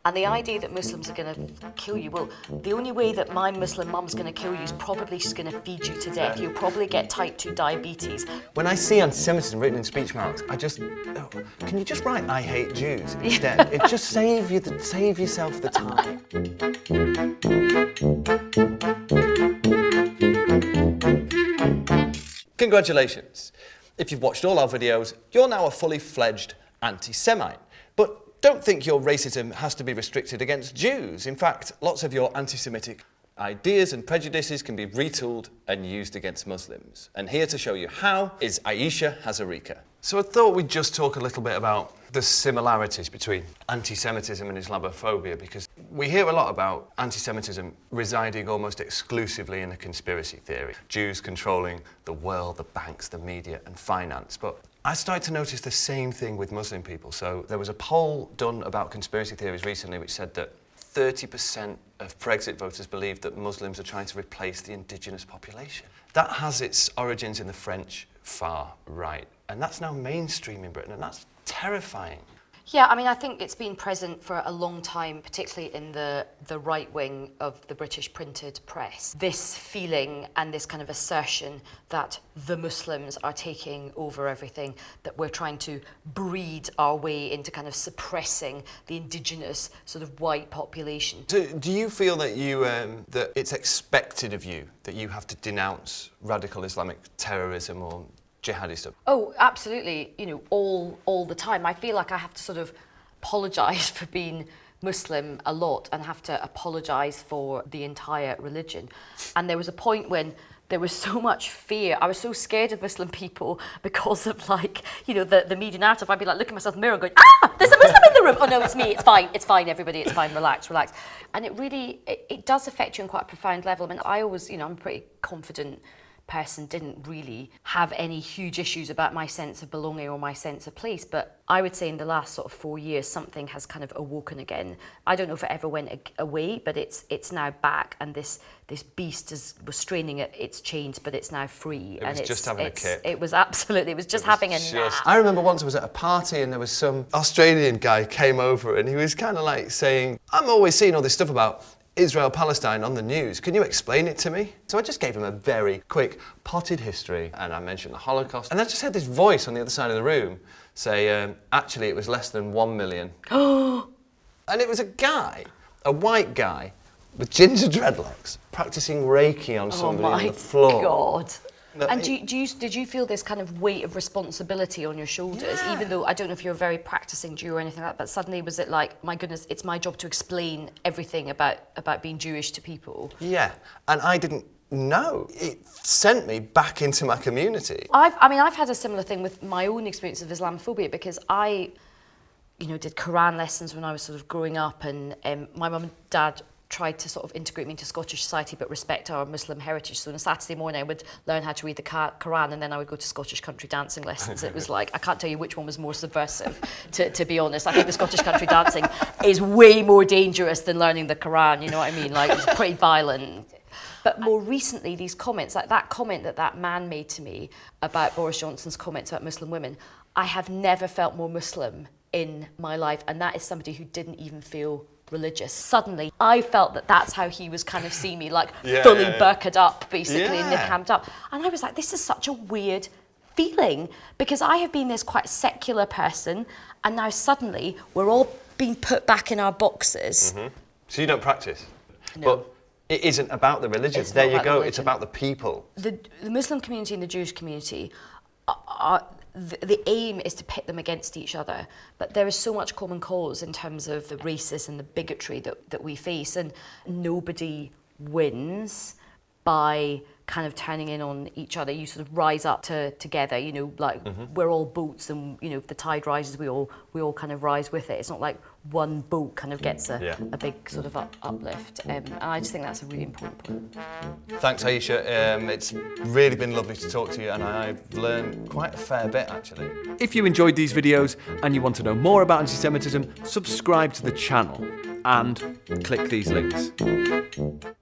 And the idea that Muslims are going to kill you, well, the only way that my Muslim mum's going to kill you is probably she's going to feed you to death. You'll probably get type 2 diabetes. When I see anti-Semitism written in speech marks, can you just write "I hate Jews" instead? It just save yourself the time. Congratulations. If you've watched all our videos, you're now a fully fledged anti-Semite. But don't think your racism has to be restricted against Jews. In fact, lots of your anti-Semitic ideas and prejudices can be retooled and used against Muslims. And here to show you how is Ayesha Hazarika. So I thought we'd just talk a little bit about the similarities between anti-Semitism and Islamophobia, because we hear a lot about anti-Semitism residing almost exclusively in a conspiracy theory. Jews controlling the world, the banks, the media and finance. But I started to notice the same thing with Muslim people. So there was a poll done about conspiracy theories recently which said that 30% of Brexit voters believe that Muslims are trying to replace the indigenous population. That has its origins in the French far right, and that's now mainstream in Britain, and that's terrifying. Yeah, I mean, I think it's been present for a long time, particularly in the right wing of the British printed press. This feeling and this kind of assertion that the Muslims are taking over everything, that we're trying to breed our way into kind of suppressing the indigenous sort of white population. Do you feel that that it's expected of you that you have to denounce radical Islamic terrorism or jihadi stuff? Oh, absolutely. You know, all the time. I feel like I have to sort of apologise for being Muslim a lot and have to apologise for the entire religion. And there was a point when there was so much fear. I was so scared of Muslim people because of, like, you know, the media narrative. I'd be like looking at myself in the mirror and going, there's a Muslim in the room. Oh no, it's me. It's fine, everybody. It's fine. Relax. And it really, it does affect you on quite a profound level. I mean, I always, you know, I'm a pretty confident person, didn't really have any huge issues about my sense of belonging or my sense of place, but I would say in the last sort of 4 years something has kind of awoken again. I don't know if it ever went away, but it's now back, and this beast was straining at its chains, but it's now free. It was just having a kick. It was absolutely, it was just having a nap. I remember once I was at a party and there was some Australian guy came over and he was kind of like saying, I'm always seeing all this stuff about Israel-Palestine on the news. Can you explain it to me? So I just gave him a very quick potted history and I mentioned the Holocaust. And I just heard this voice on the other side of the room say, actually it was less than 1 million. And it was a guy, a white guy with ginger dreadlocks practicing Reiki on somebody on the floor. Oh my God. And did you feel this kind of weight of responsibility on your shoulders, even though I don't know if you're a very practicing Jew or anything like that, but suddenly was it like, my goodness, it's my job to explain everything about being Jewish to people? Yeah, and I didn't know. It sent me back into my community. I've had a similar thing with my own experience of Islamophobia, because I, you know, did Quran lessons when I was sort of growing up, and my mum and dad tried to sort of integrate me into Scottish society but respect our Muslim heritage. So on a Saturday morning I would learn how to read the Quran, and then I would go to Scottish country dancing lessons. It was like, I can't tell you which one was more subversive, to be honest. I think the Scottish country dancing is way more dangerous than learning the Quran, you know what I mean? Like, it's pretty violent. But more recently, these comments, like that comment that man made to me about Boris Johnson's comments about Muslim women, I have never felt more Muslim in my life, and that is somebody who didn't even feel religious. Suddenly, I felt that that's how he was kind of seeing me, like fully burqa'd up, basically, and niqabbed up. And I was like, this is such a weird feeling, because I have been this quite secular person, and now suddenly we're all being put back in our boxes. Mm-hmm. So you don't practice? No. But it isn't about the religion. There you go. It's about the people. The Muslim community and the Jewish community the aim is to pit them against each other, but there is so much common cause in terms of the racism and the bigotry that we face, and nobody wins by kind of turning in on each other. You sort of rise up together, you know, like we're all boats, and you know, if the tide rises, we all kind of rise with it. It's not like one boat kind of gets a big sort of uplift, and I just think that's a really important point. Thanks, Ayesha. It's really been lovely to talk to you, and I've learned quite a fair bit, actually. If you enjoyed these videos and you want to know more about anti-Semitism, subscribe to the channel and click these links.